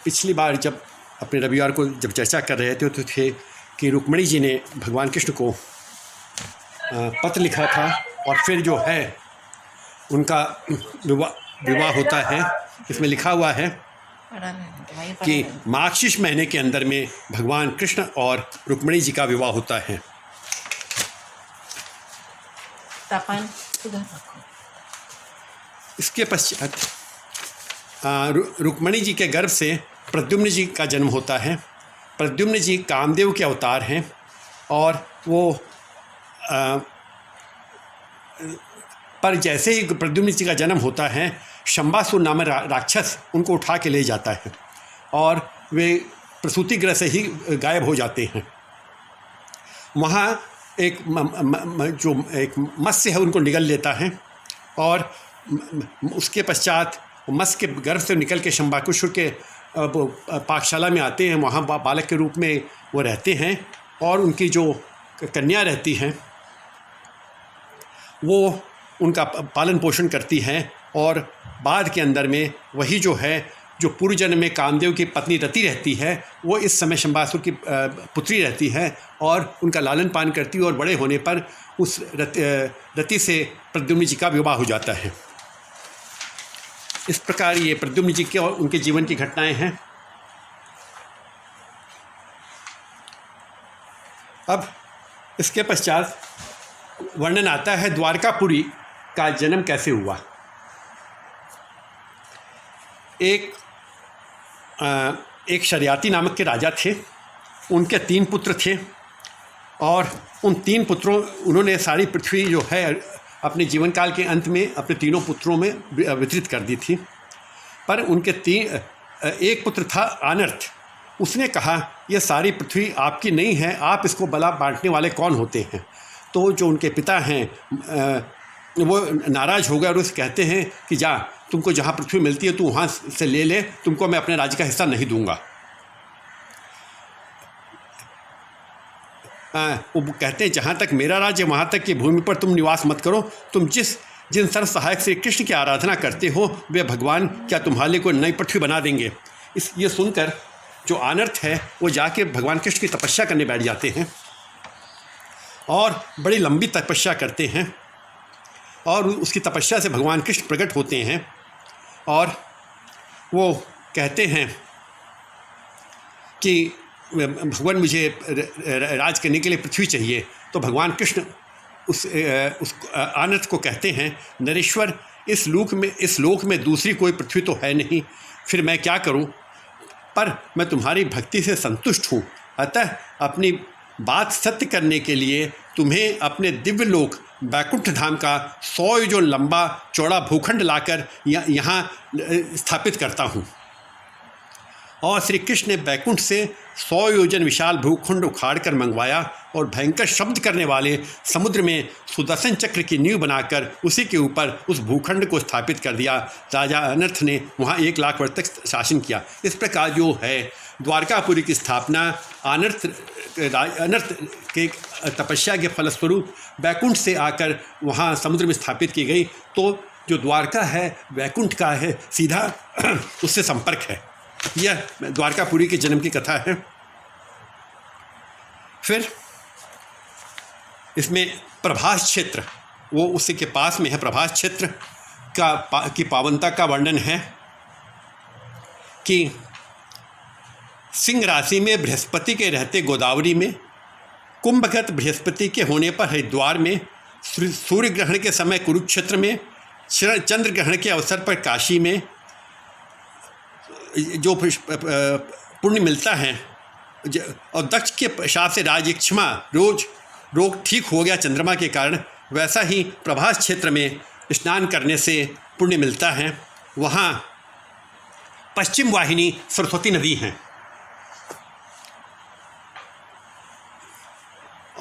पिछली बार जब अपने रविवार को जब चर्चा कर रहे थे तो थे कि रुक्मिणी जी ने भगवान कृष्ण को पत्र लिखा था और फिर जो है उनका विवाह होता है। इसमें लिखा हुआ है कि मार्गशीर्ष महीने के अंदर में भगवान कृष्ण और रुक्मिणी जी का विवाह होता है। इसके पश्चात रुक्मिणी जी के गर्भ से प्रद्युम्न जी का जन्म होता है। प्रद्युम्न जी कामदेव के अवतार हैं और वो पर जैसे ही प्रद्युम्न जी का जन्म होता है, शंबासुर नामक राक्षस उनको उठा के ले जाता है और वे प्रसूति गृह से ही गायब हो जाते हैं। वहाँ एक मत्स्य है उनको निगल लेता है और उसके पश्चात मत्स्य के गर्भ से निकल के शंबाकुशुर के पाकशाला में आते हैं। वहाँ बालक के रूप में वो रहते हैं और उनकी जो कन्या रहती हैं वो उनका पालन पोषण करती हैं और बाद के अंदर में वही जो है जो पूर्व जन्म में कामदेव की पत्नी रति रहती है वो इस समय शंबासुर की पुत्री रहती है और उनका लालन पालन करती है और बड़े होने पर उस रति से प्रद्युम्न जी का विवाह हो जाता है। इस प्रकार ये प्रद्युम्न जी के और उनके जीवन की घटनाएं हैं। अब इसके पश्चात वर्णन आता है द्वारकापुरी का जन्म कैसे हुआ। एक शर्याती नामक के राजा थे, उनके 3 पुत्र थे और उन 3 पुत्रों उन्होंने सारी पृथ्वी जो है अपने जीवन काल के अंत में अपने 3 पुत्रों में वितरित कर दी थी। पर उनके एक पुत्र था अनर्थ। उसने कहा यह सारी पृथ्वी आपकी नहीं है, आप इसको बला बांटने वाले कौन होते हैं। तो जो उनके पिता हैं वो नाराज़ हो गए और उसे कहते हैं कि जा तुमको जहाँ पृथ्वी मिलती है तू वहाँ से ले ले, तुमको मैं अपने राज्य का हिस्सा नहीं दूंगा। वो कहते हैं जहाँ तक मेरा राज्य वहाँ तक की भूमि पर तुम निवास मत करो। तुम जिन सर्व सहायक श्री कृष्ण की आराधना करते हो वे भगवान क्या तुम्हारे लिए कोई नई पृथ्वी बना देंगे। ये सुनकर जो अनर्थ है वो जाके भगवान कृष्ण की तपस्या करने बैठ जाते हैं और बड़ी लंबी तपस्या करते हैं और उसकी तपस्या से भगवान कृष्ण प्रकट होते हैं और वो कहते हैं कि भगवान मुझे राज करने के लिए पृथ्वी चाहिए। तो भगवान कृष्ण उस अनर्थ को कहते हैं नरेश्वर इस लोक में दूसरी कोई पृथ्वी तो है नहीं, फिर मैं क्या करूं। पर मैं तुम्हारी भक्ति से संतुष्ट हूं, अतः अपनी बात सत्य करने के लिए तुम्हें अपने दिव्य लोक बैकुंठ धाम का 100 योजन लंबा चौड़ा भूखंड लाकर यहाँ स्थापित करता हूँ। और श्री कृष्ण ने बैकुंठ से 100 योजन विशाल भूखंड उखाड़ कर मंगवाया और भयंकर शब्द करने वाले समुद्र में सुदर्शन चक्र की नींव बनाकर उसी के ऊपर उस भूखंड को स्थापित कर दिया। राजा अनर्थ ने वहाँ 1 लाख वर्ष तक शासन किया। इस प्रकार जो है द्वारकापुरी की स्थापना अनर्थ के तपस्या के फलस्वरूप बैकुंठ से आकर वहाँ समुद्र में स्थापित की गई। तो जो द्वारका है वैकुंठ का है, सीधा उससे संपर्क है। यह द्वारकापुरी के जन्म की कथा है। फिर इसमें प्रभास क्षेत्र वो उसी के पास में है। प्रभास क्षेत्र की पावनता का वर्णन है कि सिंह राशि में बृहस्पति के रहते गोदावरी में, कुंभगत बृहस्पति के होने पर हरिद्वार में, सूर्य ग्रहण के समय कुरुक्षेत्र में, चंद्र ग्रहण के अवसर पर काशी में जो पुण्य मिलता है और दक्ष के शाप से राजयक्ष्मा रोग ठीक हो गया चंद्रमा के कारण, वैसा ही प्रभास क्षेत्र में स्नान करने से पुण्य मिलता है। वहाँ पश्चिम वाहिनी सरस्वती नदी है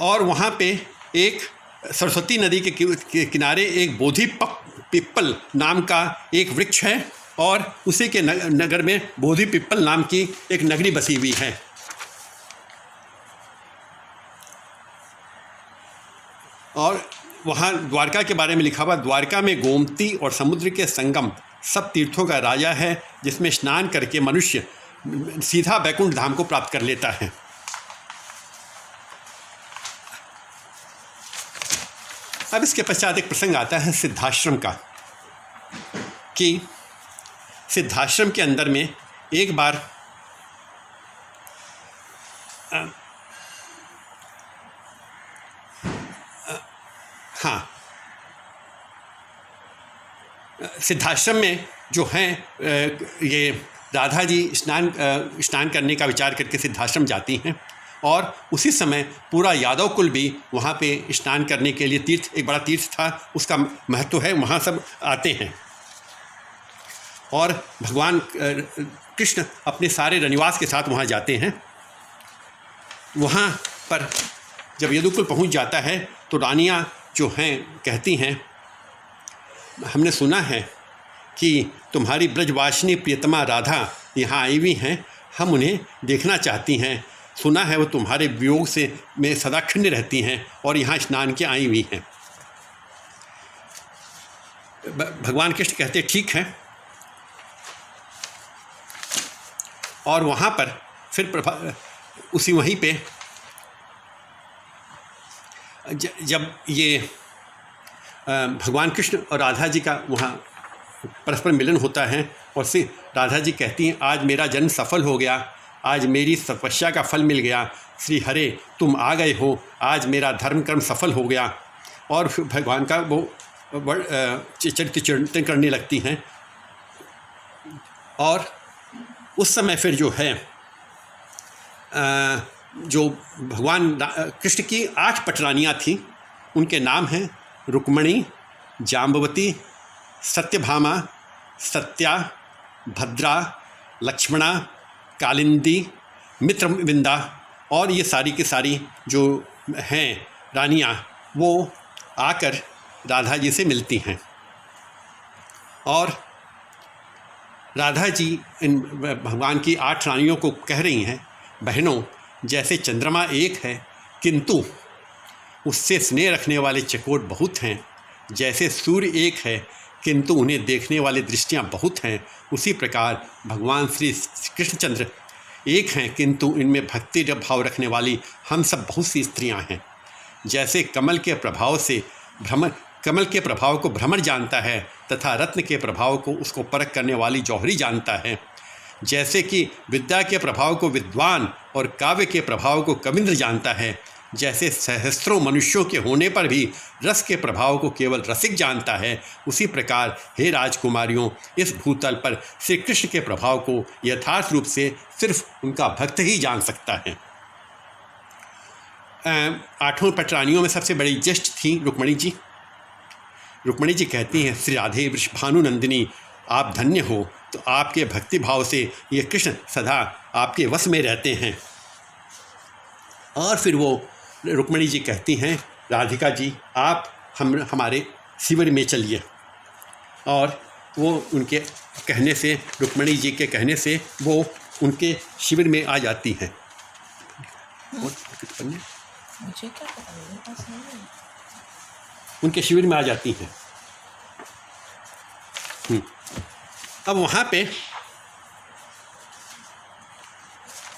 और वहाँ पे एक सरस्वती नदी के किनारे एक बोधि पिप्पल नाम का एक वृक्ष है और उसी के नगर में बोधि पिप्पल नाम की एक नगरी बसी हुई है। और वहाँ द्वारका के बारे में लिखा हुआ, द्वारका में गोमती और समुद्र के संगम सब तीर्थों का राजा है, जिसमें स्नान करके मनुष्य सीधा वैकुंठ धाम को प्राप्त कर लेता है। अब इसके पश्चात एक प्रसंग आता है सिद्धाश्रम का, कि सिद्धाश्रम के अंदर में एक बार हाँ, सिद्धाश्रम में जो हैं ये राधा जी स्नान करने का विचार करके सिद्धाश्रम जाती हैं, और उसी समय पूरा यादव कुल भी वहाँ पे स्नान करने के लिए, तीर्थ एक बड़ा तीर्थ था, उसका महत्व है, वहाँ सब आते हैं। और भगवान कृष्ण अपने सारे रनिवास के साथ वहाँ जाते हैं। वहाँ पर जब यदुकुल पहुँच जाता है तो रानियाँ जो हैं कहती हैं, हमने सुना है कि तुम्हारी ब्रजवासिनी प्रियतमा राधा यहाँ आई हुई हैं, हम उन्हें देखना चाहती हैं। सुना है वो तुम्हारे वियोग से में सदा खिन्न रहती हैं और यहाँ स्नान के आई हुई हैं। भगवान कृष्ण कहते ठीक है। और वहाँ पर फिर उसी वहीं पे जब ये भगवान कृष्ण और राधा जी का वहाँ परस्पर मिलन होता है, और फिर राधा जी कहती हैं आज मेरा जन्म सफल हो गया, आज मेरी तपस्या का फल मिल गया, श्री हरे तुम आ गए हो, आज मेरा धर्म कर्म सफल हो गया। और फिर भगवान का वो चरित्र चिंतन करने लगती हैं। और उस समय फिर जो है जो भगवान कृष्ण की 8 पटरानियाँ थीं, उनके नाम हैं रुक्मणी, जाम्बवती, सत्यभामा, सत्या, भद्रा, लक्ष्मणा, कालिंदी, मित्रविंदा, और ये सारी की सारी जो हैं रानियाँ वो आकर राधा जी से मिलती हैं। और राधा जी इन भगवान की 8 रानियों को कह रही हैं, बहनों जैसे चंद्रमा एक है किंतु उससे स्नेह रखने वाले चकोर बहुत हैं, जैसे सूर्य एक है किंतु उन्हें देखने वाले दृष्टियाँ बहुत हैं, उसी प्रकार भगवान श्री कृष्णचंद्र एक हैं किंतु इनमें भक्ति भाव रखने वाली हम सब बहुत सी स्त्रियाँ हैं। जैसे कमल के प्रभाव को भ्रमर जानता है तथा रत्न के प्रभाव को उसको परख करने वाली जौहरी जानता है, जैसे कि विद्या के प्रभाव को विद्वान और काव्य के प्रभाव को कविंद्र जानता है, जैसे सहस्त्रों मनुष्यों के होने पर भी रस के प्रभाव को केवल रसिक जानता है, उसी प्रकार हे राजकुमारियों इस भूतल पर श्री कृष्ण के प्रभाव को यथार्थ रूप से सिर्फ उनका भक्त ही जान सकता है। 8 पटरानियों में सबसे बड़ी ज्येष्ठ थी रुक्मणी जी। रुक्मणी जी कहती हैं, श्री राधे वृषभानु नंदिनी आप धन्य हो, तो आपके भक्ति भाव से ये कृष्ण सदा आपके वश में रहते हैं। और फिर वो रुक्मणी जी कहती हैं, राधिका जी आप हमारे शिविर में चलिए। और वो उनके कहने से, रुक्मणी जी के कहने से वो उनके शिविर में आ जाती हैं। मुझे क्या पता, उनके शिविर में आ जाती हैं। अब वहाँ पे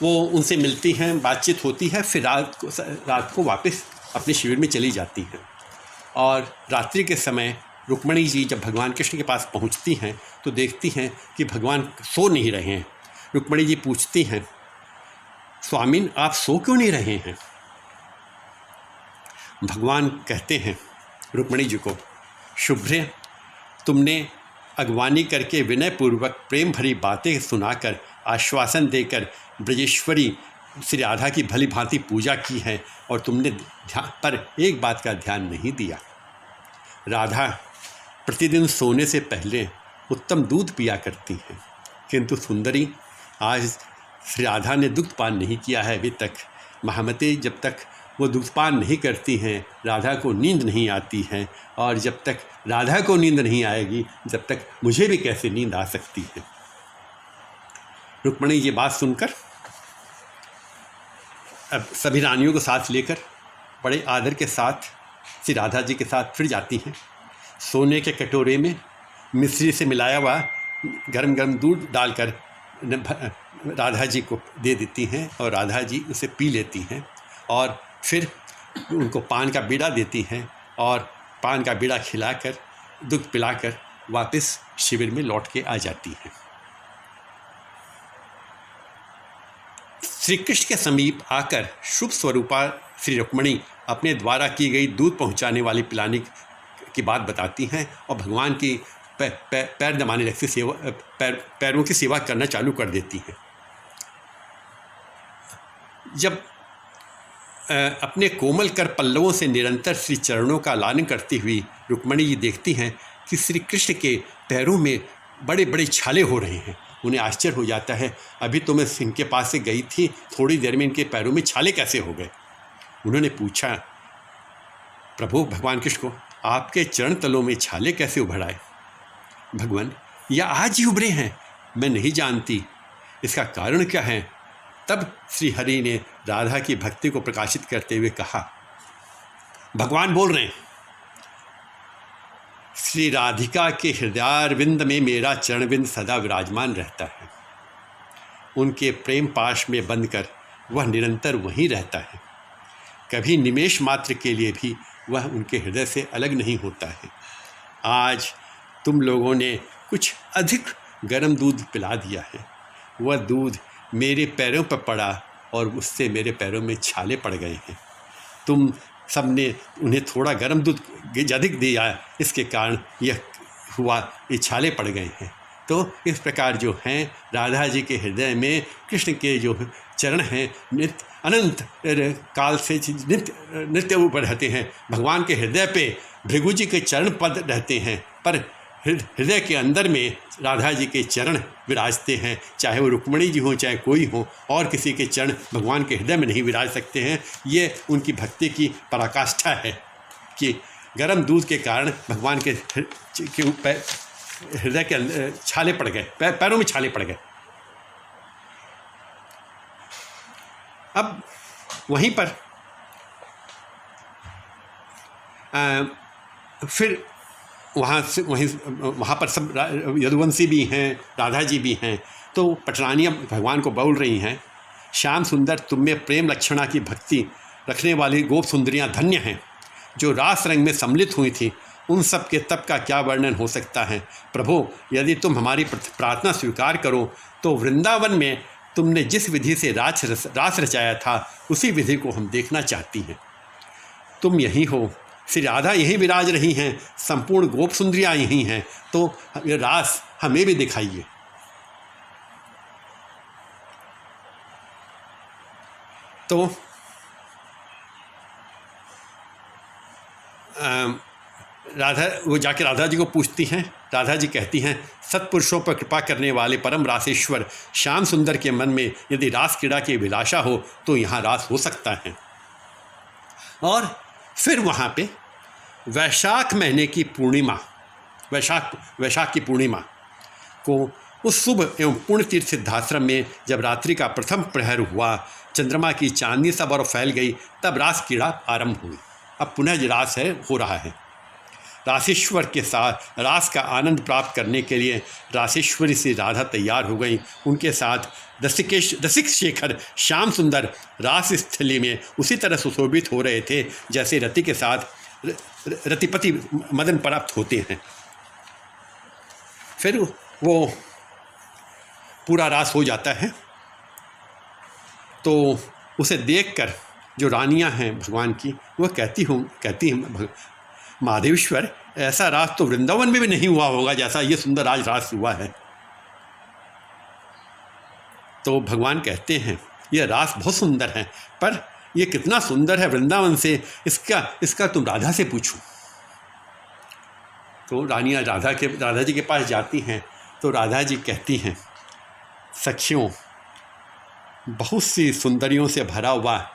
वो उनसे मिलती हैं, बातचीत होती है, फिर रात को वापस अपने शिविर में चली जाती हैं। और रात्रि के समय रुक्मणी जी जब भगवान कृष्ण के पास पहुँचती हैं तो देखती हैं कि भगवान सो नहीं रहे हैं। रुक्मणी जी पूछती हैं, स्वामिन आप सो क्यों नहीं रहे हैं? भगवान कहते हैं रुक्मणी जी को, शुभ्रे तुमने अगवानी करके विनयपूर्वक प्रेम भरी बातें सुनाकर आश्वासन देकर ब्रजेश्वरी श्री राधा की भली भांति पूजा की है, और तुमने पर एक बात का ध्यान नहीं दिया। राधा प्रतिदिन सोने से पहले उत्तम दूध पिया करती हैं, किंतु सुंदरी आज श्री राधा ने दुग्धपान नहीं किया है अभी तक। महामते जब तक वो दुग्धपान नहीं करती हैं राधा को नींद नहीं आती है, और जब तक राधा को नींद नहीं आएगी जब तक मुझे भी कैसे नींद आ सकती है। रुक्मणी ये बात सुनकर अब सभी रानियों को साथ लेकर बड़े आदर के साथ श्री राधा जी के साथ फिर जाती हैं। सोने के कटोरे में मिश्री से मिलाया हुआ गरम गरम दूध डालकर राधा जी को दे देती हैं और राधा जी उसे पी लेती हैं और फिर उनको पान का बीड़ा देती हैं और पान का बीड़ा खिलाकर दूध पिलाकर वापस शिविर में लौट के आ जाती हैं। श्री कृष्ण के समीप आकर शुभ स्वरूपा श्री रुक्मिणी अपने द्वारा की गई दूध पहुंचाने वाली पिलाने की बात बताती हैं और भगवान की पैर दबाने लगती सेवा पैरों की सेवा करना चालू कर देती हैं। जब अपने कोमल कर पल्लवों से निरंतर श्री चरणों का लालन करती हुई रुक्मिणी जी देखती हैं कि श्री कृष्ण के पैरों में बड़े बड़े छाले हो रहे हैं। उन्हें आश्चर्य हो जाता है, अभी तो मैं इनके पास से गई थी, थोड़ी देर में इनके पैरों में छाले कैसे हो गए। उन्होंने पूछा, प्रभु भगवान कृष्ण को, आपके चरण तलों में छाले कैसे उभर आए? भगवान, या आज ही उभरे हैं, मैं नहीं जानती, इसका कारण क्या है? तब श्री हरि ने राधा की भक्ति को प्रकाशित करते हुए कहा, भगवान बोल रहे हैं, श्री राधिका के हृदयारविंद में मेरा चरणविंद सदा विराजमान रहता है। उनके प्रेम पाश में बंधकर वह निरंतर वहीं रहता है। कभी निमेष मात्र के लिए भी वह उनके हृदय से अलग नहीं होता है। आज तुम लोगों ने कुछ अधिक गर्म दूध पिला दिया है। वह दूध मेरे पैरों पर पड़ा और उससे मेरे पैरों में छाले पड़ गए हैं। तुम सबने उन्हें थोड़ा गर्म दूध अधिक दिया, इसके कारण यह हुआ, ये छाले पड़ गए हैं। तो इस प्रकार जो हैं राधा जी के हृदय में कृष्ण के जो चरण हैं नित्य अनंत काल से नित्य ऊपर रहते हैं। भगवान के हृदय पे भृगु जी के चरण पद रहते हैं, पर हृदय के अंदर में राधा जी के चरण विराजते हैं। चाहे वो रुक्मिणी जी हों, चाहे कोई हो, और किसी के चरण भगवान के हृदय में नहीं विराज सकते हैं। ये उनकी भक्ति की पराकाष्ठा है कि गर्म दूध के कारण भगवान के हृदय के अंदर छाले पड़ गए, पैरों में छाले पड़ गए। अब वहीं पर फिर वहाँ पर सब यदुवंशी भी हैं, राधा जी भी हैं। तो पटरानियाँ भगवान को बोल रही हैं, श्याम सुंदर, तुम में प्रेम लक्षणा की भक्ति रखने वाली गोप सुंदरियाँ धन्य हैं। जो रास रंग में सम्मिलित हुई थी, उन सब के तप का क्या वर्णन हो सकता है। प्रभु, यदि तुम हमारी प्रार्थना स्वीकार करो तो वृंदावन में तुमने जिस विधि से रास रचाया था, उसी विधि को हम देखना चाहती हैं। तुम यहीं हो, श्री राधा यहीं विराज रही हैं, संपूर्ण गोप सुंदरियाँ यहीं हैं, तो ये रास हमें भी दिखाइए। तो वो जाके राधा जी को पूछती हैं। राधा जी कहती हैं, सत्पुरुषों पर कृपा करने वाले परम रासेश्वर श्याम सुंदर के मन में यदि रास क्रीड़ा की अभिलाषा हो तो यहाँ रास हो सकता है। और फिर वहाँ पे वैशाख महीने की पूर्णिमा, वैशाख की पूर्णिमा को उस शुभ एवं पूर्ण तीर्थ सिद्धाश्रम में जब रात्रि का प्रथम प्रहर हुआ, चंद्रमा की चांदनी सब और फैल गई, तब रास क्रीड़ा आरंभ हुई। अब पुनः रास हो रहा है। रासेश्वर के साथ रास का आनंद प्राप्त करने के लिए रासेश्वरी से राधा तैयार हो गई। उनके साथ रसिक शेखर श्याम सुंदर रास स्थली में उसी तरह सुशोभित हो रहे थे जैसे रति के साथ रतिपति मदन प्राप्त होते हैं। फिर वो पूरा रास हो जाता है तो उसे देखकर जो रानियां हैं भगवान की, वह कहती हैं, महादेवेश्वर, ऐसा रास तो वृंदावन में भी नहीं हुआ होगा जैसा ये सुंदर आज रास हुआ है। तो भगवान कहते हैं, यह रास बहुत सुंदर है, पर यह कितना सुंदर है वृंदावन से, इसका तुम राधा से पूछो। तो रानियाँ राधा जी के पास जाती हैं तो राधा जी कहती हैं, सखियों, बहुत सी सुंदरियों से भरा हुआ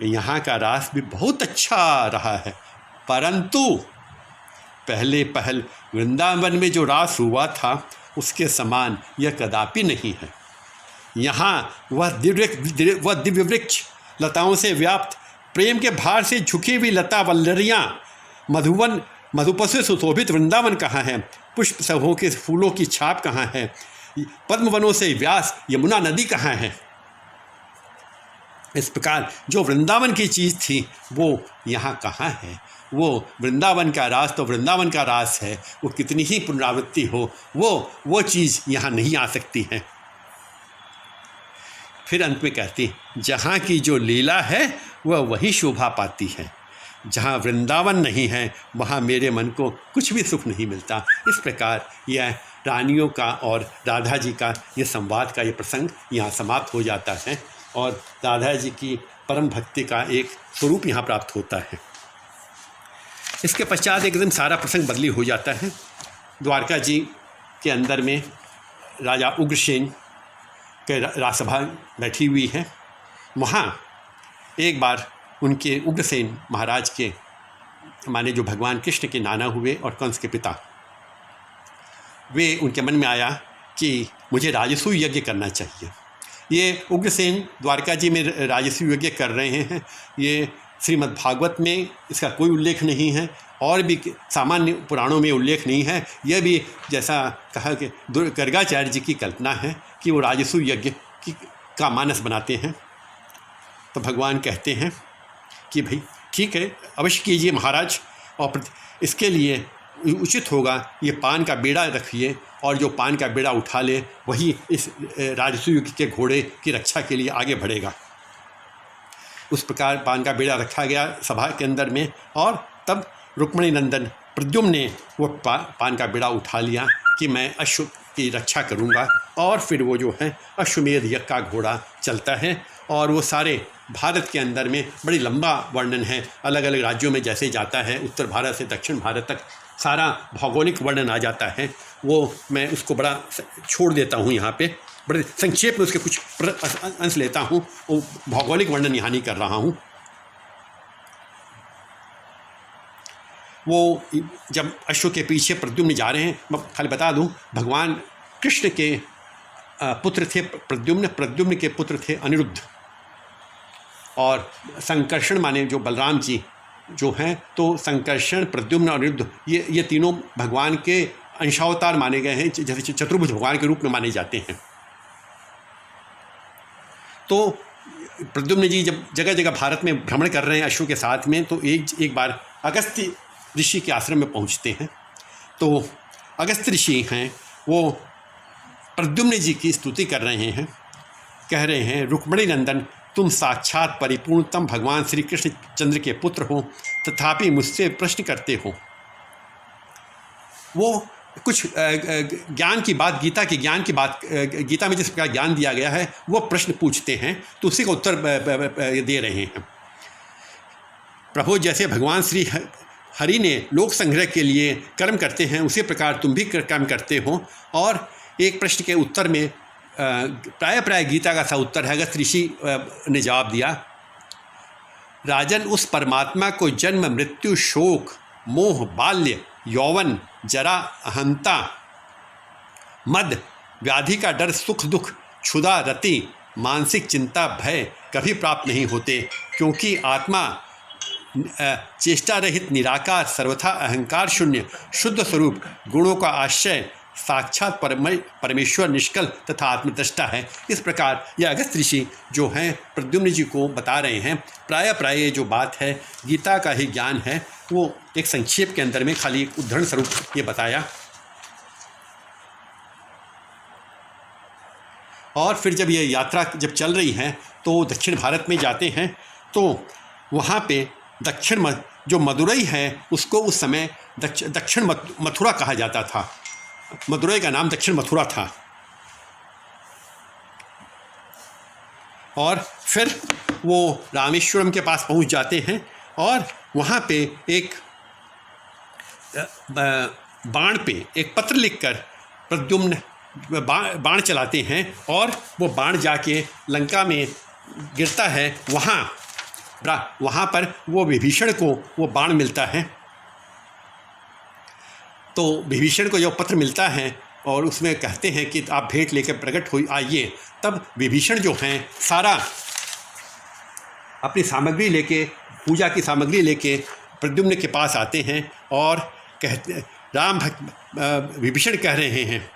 यहाँ का रास भी बहुत अच्छा रहा है, परंतु पहल वृंदावन में जो रास हुआ था उसके समान यह कदापि नहीं है। यहाँ वह दिव्य वृक्ष, लताओं से व्याप्त, प्रेम के भार से झुकी हुई लता वल्लरियाँ, मधुपन से सुशोभित वृंदावन कहाँ है? पुष्प सभों के फूलों की छाप कहाँ है? पद्म वनों से व्यास यमुना नदी कहाँ है। इस प्रकार जो वृंदावन की चीज़ थी वो यहाँ कहाँ है। वो वृंदावन का रास तो वृंदावन का रास है, वो कितनी ही पुनरावृत्ति हो वो चीज़ यहाँ नहीं आ सकती है। फिर अंत में कहती, जहाँ की जो लीला है वह वही शोभा पाती है, जहाँ वृंदावन नहीं है वहाँ मेरे मन को कुछ भी सुख नहीं मिलता। इस प्रकार यह रानियों का और राधा जी का ये संवाद का ये प्रसंग यहाँ समाप्त हो जाता है और राधा जी की परम भक्ति का एक स्वरूप यहाँ प्राप्त होता है। इसके पश्चात एकदम सारा प्रसंग बदली हो जाता है। द्वारका जी के अंदर में राजा उग्रसेन के राजसभा बैठी हुई है। वहाँ एक बार उनके उग्रसेन महाराज के माने जो भगवान कृष्ण के नाना हुए और कंस के पिता, वे उनके मन में आया कि मुझे राजसूय यज्ञ करना चाहिए। ये उग्रसेन द्वारका जी में राजसूय यज्ञ कर रहे हैं। ये श्रीमद् भागवत में इसका कोई उल्लेख नहीं है और भी सामान्य पुराणों में उल्लेख नहीं है। यह भी जैसा कहा कि गर्गाचार्य जी की कल्पना है कि वो राजसूय यज्ञ का मानस बनाते हैं। तो भगवान कहते हैं कि भाई ठीक है, अवश्य कीजिए महाराज, और इसके लिए उचित होगा ये पान का बेड़ा रखिए और जो पान का बेड़ा उठा ले वही इस राजसूय यज्ञ के घोड़े की रक्षा के लिए आगे बढ़ेगा। उस प्रकार पान का बेड़ा रखा गया सभा के अंदर में और तब रुक्मिणी नंदन प्रद्युम्न ने वो पान का बेड़ा उठा लिया कि मैं अश्व की रक्षा करूँगा। और फिर वो जो है अश्वमेध यज्ञ का घोड़ा चलता है और वो सारे भारत के अंदर में बड़ी लंबा वर्णन है। अलग अलग राज्यों में जैसे जाता है, उत्तर भारत से दक्षिण भारत तक सारा भौगोलिक वर्णन आ जाता है। वो मैं उसको बड़ा छोड़ देता हूँ यहाँ पे, बड़े संक्षेप में उसके कुछ अंश लेता हूँ। वो भौगोलिक वर्णन यहाँ नहीं कर रहा हूँ। वो जब अश्व के पीछे प्रद्युम्न जा रहे हैं, मैं खाली बता दूँ, भगवान कृष्ण के पुत्र थे प्रद्युम्न, प्रद्युम्न के पुत्र थे अनिरुद्ध, और संकर्षण माने जो बलराम जी जो हैं, तो संकर्षण, प्रद्युम्न और अनिरुद्ध ये तीनों भगवान के अंशावतार माने गए हैं, जैसे चतुर्भुज भगवान के रूप में माने जाते हैं। तो प्रद्युम्न जी जब जगह जगह भारत में भ्रमण कर रहे हैं अश्व के साथ में, तो एक बार अगस्त्य ऋषि के आश्रम में पहुंचते हैं। तो अगस्त्य ऋषि हैं, वो प्रद्युम्न जी की स्तुति कर रहे हैं, कह रहे हैं, रुक्मिणी नंदन तुम साक्षात परिपूर्णतम भगवान श्री कृष्ण चंद्र के पुत्र हो, तथापि मुझसे प्रश्न करते हो। वो कुछ ज्ञान की बात, गीता के ज्ञान की बात, गीता में जिस प्रकार ज्ञान दिया गया है वो प्रश्न पूछते हैं, तो उसी का उत्तर दे रहे हैं। प्रभु, जैसे भगवान श्री हरि ने लोक संग्रह के लिए कर्म करते हैं, उसी प्रकार तुम भी कर्म करते हो। और एक प्रश्न के उत्तर में प्राय गीता का सा उत्तर है, अगस्त्य ऋषि ने जवाब दिया, राजन उस परमात्मा को जन्म मृत्यु शोक मोह बाल्य यौवन जरा अहंता मद व्याधि का डर सुख दुख क्षुधा रति मानसिक चिंता भय कभी प्राप्त नहीं होते, क्योंकि आत्मा चेष्टा रहित निराकार सर्वथा अहंकार शून्य शुद्ध स्वरूप गुणों का आश्रय साक्षात परमेश्वर निष्कल तथा आत्मदृष्टा है। इस प्रकार यह अगस्त्य ऋषि जो हैं प्रद्युम्न जी को बता रहे हैं। प्राय जो बात है गीता का ही ज्ञान है, वो एक संक्षेप के अंदर में खाली एक उदाहरण स्वरूप ये बताया। और फिर जब ये यात्रा जब चल रही है तो दक्षिण भारत में जाते हैं, तो वहाँ पे दक्षिण जो मदुरई है उसको उस समय दक्षिण मथुरा कहा जाता था। मदुरई का नाम दक्षिण मथुरा था। और फिर वो रामेश्वरम के पास पहुंच जाते हैं और वहाँ पे एक बाण पे एक पत्र लिखकर प्रद्युम्न बाण चलाते हैं और वो बाण जाके लंका में गिरता है। वहाँ पर वो विभीषण को वो बाण मिलता है। तो विभीषण को जो पत्र मिलता है और उसमें कहते हैं कि आप भेंट लेकर प्रकट हो आइए, तब विभीषण जो हैं सारा अपनी सामग्री लेके, पूजा की सामग्री लेके प्रद्युम्न के पास आते हैं और कहते, राम भक्त विभीषण कह रहे हैं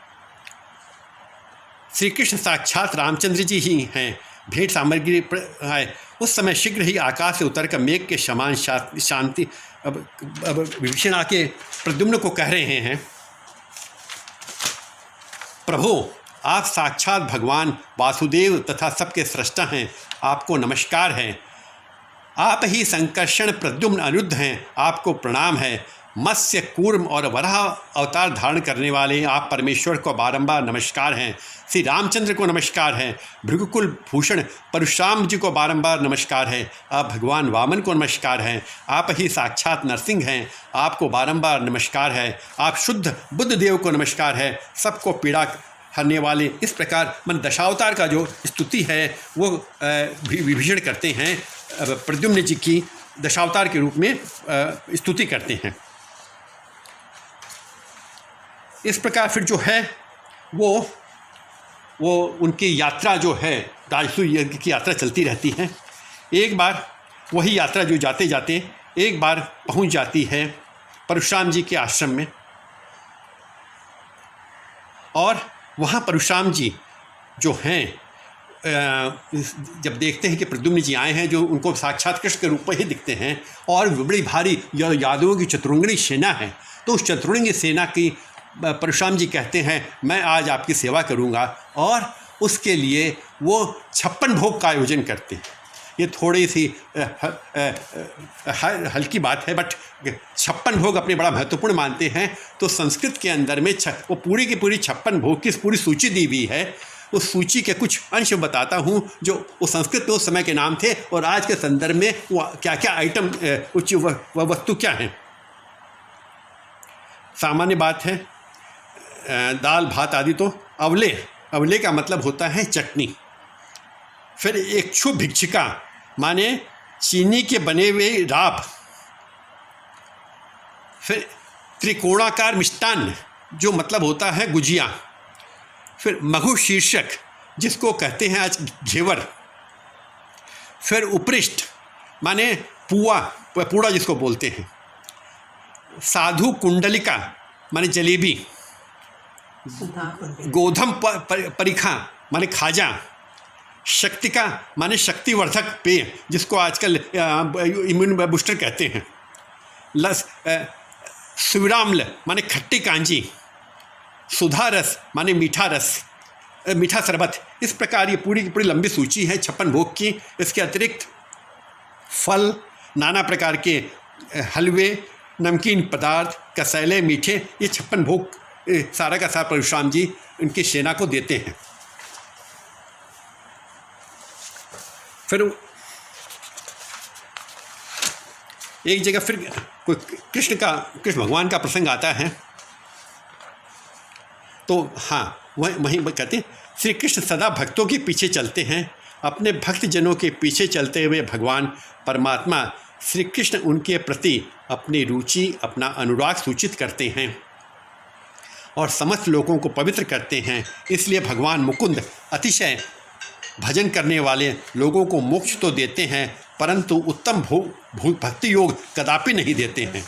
श्री कृष्ण साक्षात रामचंद्र जी ही हैं, भेंट सामग्री है। उस समय शीघ्र ही आकाश से उतरकर मेघ के समान शांति अब विभीषण आके प्रद्युम्न को कह रहे हैं, प्रभु आप साक्षात भगवान वासुदेव तथा सबके सृष्टा हैं, आपको नमस्कार है। आप ही संकर्षण प्रद्युम्न अनिरुद्ध हैं, आपको प्रणाम है। मत्स्य कूर्म और वराह अवतार धारण करने वाले आप परमेश्वर को बारंबार नमस्कार हैं। श्री रामचंद्र को नमस्कार है। भृगुकुल भूषण परशुराम जी को बारंबार नमस्कार है। आप भगवान वामन को नमस्कार हैं। आप ही साक्षात नरसिंह हैं, आपको बारंबार नमस्कार है। आप शुद्ध बुद्ध देव को नमस्कार है, सबको पीड़ा हरने वाले। इस प्रकार मन दशावतार का जो स्तुति है वो विभीषण करते हैं, प्रद्युम्न जी की दशावतार के रूप में स्तुति करते हैं। इस प्रकार फिर जो है वो उनकी यात्रा जो है, राजसूय यज्ञ की यात्रा चलती रहती है। एक बार वही यात्रा जो जाते जाते एक बार पहुंच जाती है परशुराम जी के आश्रम में, और वहाँ परशुराम जी जो हैं जब देखते हैं कि प्रद्युम्न जी आए हैं, जो उनको साक्षात कृष्ण के रूप में ही दिखते हैं, और बड़ी भारी यादवों की चतुरंगी सेना है, तो उस चतुरंगी सेना की परशुराम जी कहते हैं मैं आज आपकी सेवा करूंगा, और उसके लिए वो 56 भोग का आयोजन करते हैं। ये थोड़ी सी हल्की बात है, बट 56 भोग अपने बड़ा महत्वपूर्ण मानते हैं। तो संस्कृत के अंदर में वो पूरी की पूरी 56 भोग की पूरी सूची दी हुई है। उस सूची के कुछ अंश बताता हूँ जो उस संस्कृत में उस समय के नाम थे, और आज के संदर्भ में वो क्या क्या आइटम वह वस्तु क्या हैं। सामान्य बात है, दाल भात आदि तो अवले का मतलब होता है चटनी। फिर एक क्षु भिक्षिका माने चीनी के बने हुए राब। फिर त्रिकोणाकार मिष्टान्न जो मतलब होता है गुजिया। फिर मघु शीर्षक जिसको कहते हैं आज घेवर। फिर उपरिष्ट माने पूड़ा जिसको बोलते हैं। साधु कुंडलिका माने जलेबी। गोधम परिखा माने खाजा। शक्तिका माने शक्तिवर्धक पेय जिसको आजकल इम्यून बूस्टर कहते हैं। सुविराम्ल माने खट्टी कांजी। सुधा रस माने मीठा रस, मीठा शरबत। इस प्रकार ये पूरी की पूरी लंबी सूची है 56 भोग की। इसके अतिरिक्त फल, नाना प्रकार के हलवे, नमकीन पदार्थ, कसैले, मीठे, ये 56 भोग सारा का सारा परशुराम जी उनकी सेना को देते हैं। फिर एक जगह फिर कोई कृष्ण भगवान का प्रसंग आता है, तो हाँ वहीं कहते हैं श्री कृष्ण सदा भक्तों के पीछे चलते हैं। अपने भक्त जनों के पीछे चलते हुए भगवान परमात्मा श्री कृष्ण उनके प्रति अपनी रुचि, अपना अनुराग सूचित करते हैं और समस्त लोगों को पवित्र करते हैं। इसलिए भगवान मुकुंद अतिशय भजन करने वाले लोगों को मोक्ष तो देते हैं, परंतु उत्तम भक्ति योग कदापि नहीं देते हैं।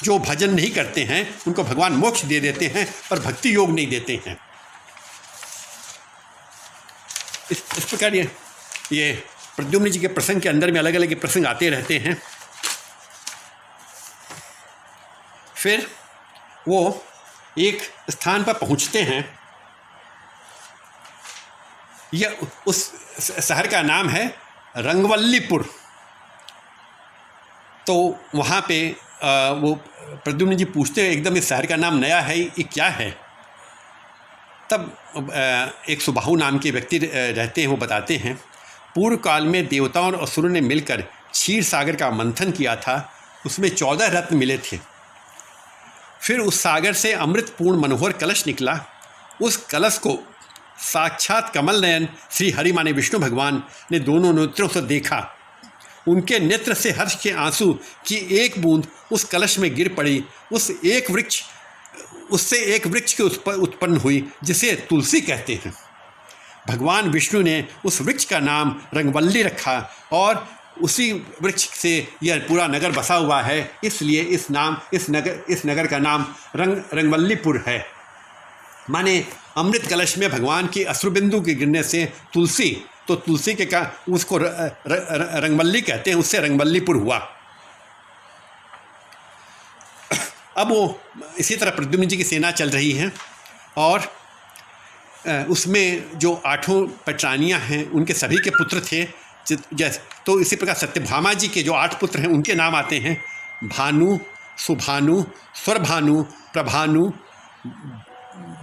जो भजन नहीं करते हैं उनको भगवान मोक्ष दे देते हैं, पर भक्ति योग नहीं देते हैं। इस प्रकार ये प्रद्युम्न जी के प्रसंग के अंदर में अलग अलग प्रसंग आते रहते हैं। फिर वो एक स्थान पर पहुंचते हैं। यह उस शहर का नाम है रंगवल्लीपुर। तो वहाँ पे वो प्रद्युम्न जी पूछते हैं एकदम इस शहर का नाम नया है, ये क्या है। तब एक सुबाहु नाम के व्यक्ति रहते हैं, वो बताते हैं पूर्व काल में देवताओं और असुरों ने मिलकर क्षीर सागर का मंथन किया था। उसमें 14 रत्न मिले थे। फिर उस सागर से अमृतपूर्ण मनोहर कलश निकला। उस कलश को साक्षात कमल नयन श्री हरि माने विष्णु भगवान ने दोनों नेत्रों से देखा। उनके नेत्र से हर्ष के आंसू की एक बूंद उस कलश में गिर पड़ी। उससे एक वृक्ष के उत्पन्न हुई जिसे तुलसी कहते हैं। भगवान विष्णु ने उस वृक्ष का नाम रंगवल्ली रखा और उसी वृक्ष से यह पूरा नगर बसा हुआ है। इसलिए इस नगर का नाम रंगवल्लीपुर है। माने अमृत कलश में भगवान की अश्रुबिंदु के गिरने से तुलसी के का उसको रंगवल्ली कहते हैं, उससे रंगवल्लीपुर हुआ। अब वो इसी तरह प्रद्युम्न जी की सेना चल रही है और उसमें जो 8 पटरानियाँ हैं उनके सभी के पुत्र थे। जैसे तो इसी प्रकार सत्यभामा जी के जो 8 पुत्र हैं उनके नाम आते हैं भानु, सुभानु, स्वरभानु, प्रभानु,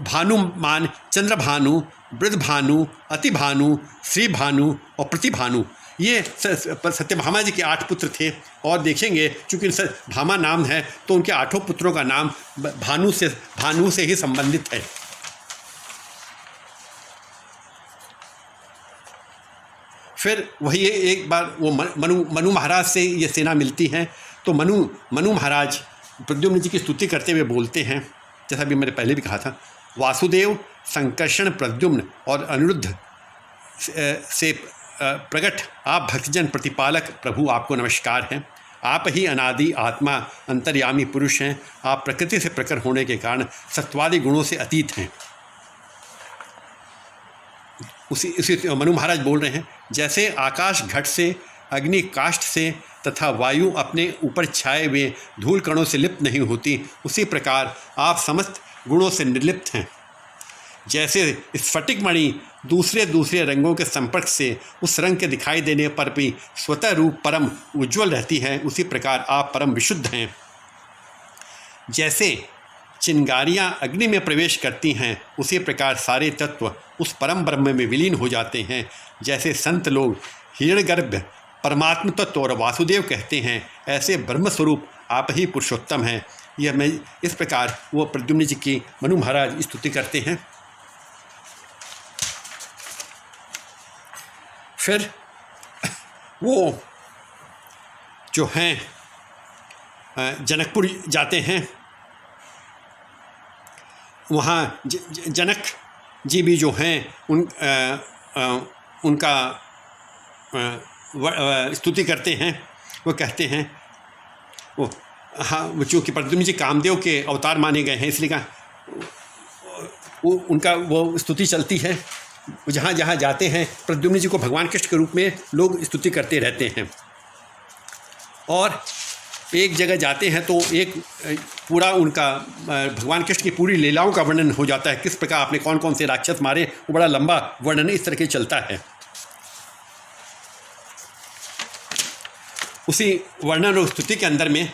भानुमान, चंद्रभानु, वृद्धभानु, अतिभानु, श्रीभानु और प्रतिभानु। ये सत्यभामा जी के 8 पुत्र थे। और देखेंगे चूँकि भामा नाम है तो उनके 8 पुत्रों का नाम भानु से ही संबंधित है। फिर वही एक बार वो मनु महाराज से ये सेना मिलती है तो मनु महाराज प्रद्युम्न जी की स्तुति करते हुए बोलते हैं, जैसा भी मैंने पहले भी कहा था, वासुदेव, संकर्षण, प्रद्युम्न और अनिरुद्ध से प्रकट आप भक्तजन प्रतिपालक प्रभु, आपको नमस्कार है। आप ही अनादि आत्मा अंतर्यामी पुरुष हैं। आप प्रकृति से प्रकट होने के कारण सत्वादि गुणों से अतीत हैं। उसी मनु महाराज बोल रहे हैं, जैसे आकाश घट से, अग्नि काष्ठ से तथा वायु अपने ऊपर छाए हुए धूल कणों से लिप्त नहीं होती, उसी प्रकार आप समस्त गुणों से निर्लिप्त हैं। जैसे स्फटिक मणि दूसरे रंगों के संपर्क से उस रंग के दिखाई देने पर भी स्वतः रूप परम उज्ज्वल रहती है, उसी प्रकार आप परम विशुद्ध हैं। जैसे चिंगारियाँ अग्नि में प्रवेश करती हैं, उसी प्रकार सारे तत्व उस परम ब्रह्म में विलीन हो जाते हैं। जैसे संत लोग हिरण्यगर्भ परमात्म तत्व और वासुदेव कहते हैं, ऐसे ब्रह्मस्वरूप आप ही पुरुषोत्तम हैं। यह मैं इस प्रकार वो प्रद्युम्न जी की मनु महाराज स्तुति करते हैं। फिर वो जो हैं जनकपुर जाते हैं, वहाँ जनक जी भी जो हैं उनका स्तुति करते हैं। वो कहते हैं वो चूँकि प्रद्युम्न जी कामदेव के अवतार माने गए हैं, इसलिए उनका वो स्तुति चलती है। जहाँ जहाँ जाते हैं प्रद्युम्न जी को भगवान कृष्ण के रूप में लोग स्तुति करते रहते हैं। और एक जगह जाते हैं तो एक पूरा उनका भगवान कृष्ण की पूरी लीलाओं का वर्णन हो जाता है, किस प्रकार आपने कौन कौन से राक्षस मारे, वो बड़ा लंबा वर्णन इस तरह के चलता है। उसी वर्णन और स्तुति के अंदर में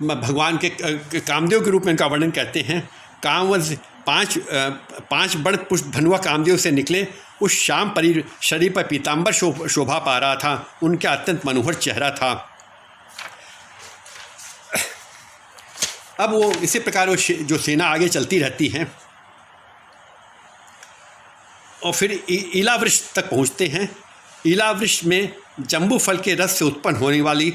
भगवान के कामदेव के रूप में इनका वर्णन करते हैं। कामवश 5 बड़ पुष्प धनुआ कामदेव से निकले। उस श्याम परी शरीर पर पीताम्बर शोभा पा रहा था। उनका अत्यंत मनोहर चेहरा था। अब वो इसी प्रकार वो जो सेना आगे चलती रहती है और फिर ईला वृक्ष तक पहुँचते हैं। ईला वृक्ष में जम्बू फल के रस से उत्पन्न होने वाली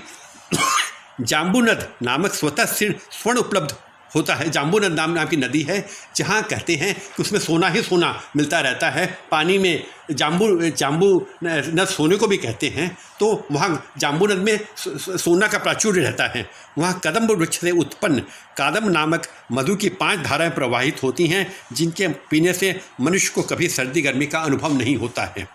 जाम्बूनद नामक स्वतः स्वर्ण उपलब्ध होता है। जाम्बूनद नाम की नदी है, जहाँ कहते हैं कि उसमें सोना ही सोना मिलता रहता है। पानी में जाम्बू नद सोने को भी कहते हैं, तो वहाँ जाम्बूनद में सोना का प्राचुर्य रहता है। वहाँ कदम्ब वृक्ष से उत्पन्न कादम्ब नामक मधु की 5 धाराएं प्रवाहित होती हैं, जिनके पीने से मनुष्य को कभी सर्दी गर्मी का अनुभव नहीं होता है।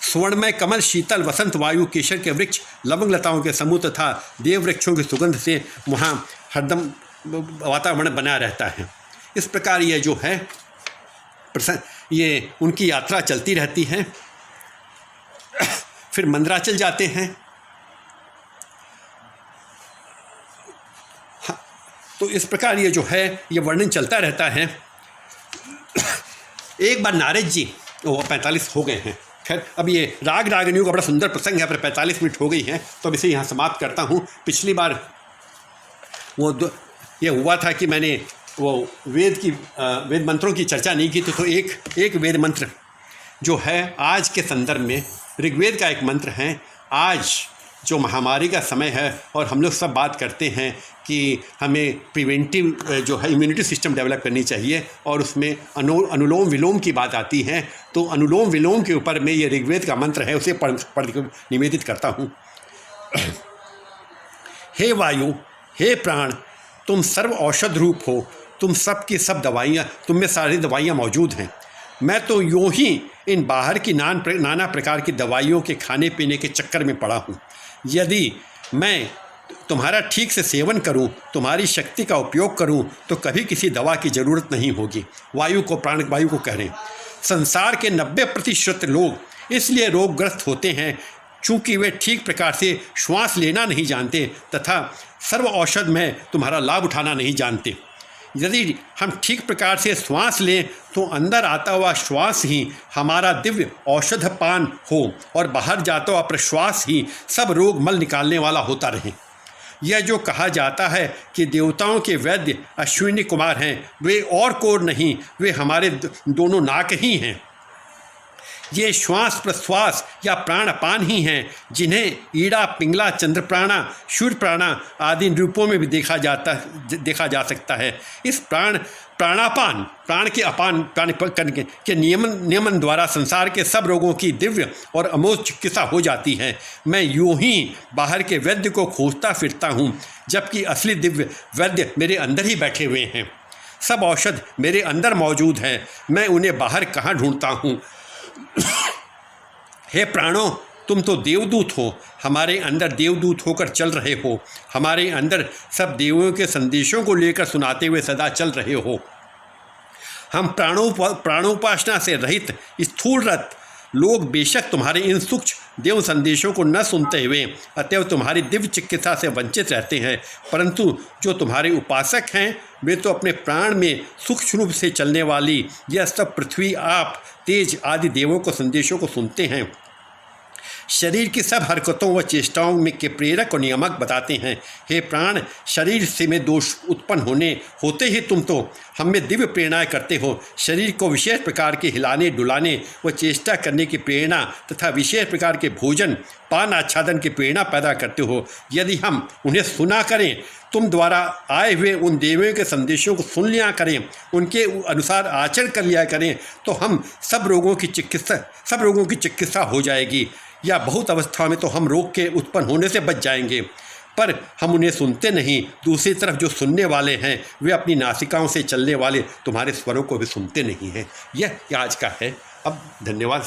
स्वर्णमय कमल, शीतल वसंत वायु, केसर के वृक्ष, लवंग लताओं के समूह तथा देव वृक्षों की सुगंध से वहाँ हरदम वातावरण बना रहता है। इस प्रकार ये जो है ये उनकी यात्रा चलती रहती है। फिर मंदराचल जाते हैं। तो इस प्रकार ये जो है ये वर्णन चलता रहता है। एक बार नारद जी, वो 45 हो गए हैं। खैर, अब ये राग रागनियों का बड़ा सुंदर प्रसंग है, पर 45 मिनट हो गई हैं, तो अब इसे यहाँ समाप्त करता हूँ। पिछली बार ये हुआ था कि मैंने वो वेद मंत्रों की चर्चा नहीं की थी, तो एक वेद मंत्र जो है आज के संदर्भ में ऋग्वेद का एक मंत्र है। आज जो महामारी का समय है और हम लोग सब बात करते हैं कि हमें प्रिवेंटिव जो है इम्यूनिटी सिस्टम डेवलप करनी चाहिए, और उसमें अनुलोम विलोम की बात आती है। तो अनुलोम विलोम के ऊपर में ये ऋग्वेद का मंत्र है, उसे पढ़ निवेदित करता हूँ। हे वायु, हे प्राण, तुम सर्व औषध रूप हो। तुम सब की सब दवाइयाँ, तुम में सारी दवाइयाँ मौजूद हैं। मैं तो यूँ ही इन बाहर की नाना प्रकार की दवाइयों के खाने पीने के चक्कर में पड़ा हूँ। यदि मैं तुम्हारा ठीक से सेवन करूं, तुम्हारी शक्ति का उपयोग करूं, तो कभी किसी दवा की ज़रूरत नहीं होगी। वायु को, प्राणवायु को कह रहे हैं। संसार के 90% लोग इसलिए रोगग्रस्त होते हैं चूँकि वे ठीक प्रकार से श्वास लेना नहीं जानते तथा सर्व औषध में तुम्हारा लाभ उठाना नहीं जानते। यदि हम ठीक प्रकार से श्वास लें तो अंदर आता हुआ श्वास ही हमारा दिव्य औषध पान हो और बाहर जाता हुआ प्रश्वास ही सब रोग मल निकालने वाला होता रहे। यह जो कहा जाता है कि देवताओं के वैद्य अश्विनी कुमार हैं, वे और कोई नहीं, वे हमारे दोनों नाक ही हैं। ये श्वास प्रश्वास या प्राण अपान ही हैं, जिन्हें ईड़ा, पिंगला, चंद्रप्राणा, शूर्यप्राणा आदि रूपों में भी देखा जा सकता है। इस प्राणापान, प्राण के अपान के नियमन द्वारा संसार के सब रोगों की दिव्य और अमोघ चिकित्सा हो जाती है। मैं यूं ही बाहर के वैद्य को खोजता फिरता हूँ, जबकि असली दिव्य वैद्य मेरे अंदर ही बैठे हुए हैं। सब औषध मेरे अंदर मौजूद हैं, मैं उन्हें बाहर कहाँ ढूंढता हूँ। हे प्राणों, तुम तो देवदूत हो, हमारे अंदर देवदूत होकर चल रहे हो। हमारे अंदर सब देवों के संदेशों को लेकर सुनाते हुए सदा चल रहे हो। हम प्राणोपासना से रहित स्थूलरत लोग बेशक तुम्हारे इन सूक्ष्म देव संदेशों को न सुनते हुए अतएव तुम्हारी दिव्य चिकित्सा से वंचित रहते हैं, परंतु जो तुम्हारे उपासक हैं वे तो अपने प्राण में सूक्ष्म रूप से चलने वाली यह सब पृथ्वी, आप, तेज आदि देवों को संदेशों को सुनते हैं। शरीर की सब हरकतों व चेष्टाओं में के प्रेरक और नियामक बताते हैं। हे प्राण, शरीर से में दोष उत्पन्न होते ही तुम तो हम में दिव्य प्रेरणाएँ करते हो। शरीर को विशेष प्रकार के हिलाने डुलाने व चेष्टा करने की प्रेरणा तथा विशेष प्रकार के भोजन पान आच्छादन की प्रेरणा पैदा करते हो। यदि हम उन्हें सुना करें, तुम द्वारा आए हुए उन देवों के संदेशों को सुन लिया करें, उनके अनुसार आचरण कर लिया करें, तो हम सब रोगों की चिकित्सा हो जाएगी, या बहुत अवस्था में तो हम रोग के उत्पन्न होने से बच जाएंगे। पर हम उन्हें सुनते नहीं। दूसरी तरफ जो सुनने वाले हैं वे अपनी नासिकाओं से चलने वाले तुम्हारे स्वरों को भी सुनते नहीं हैं। यह आज का है। अब धन्यवाद।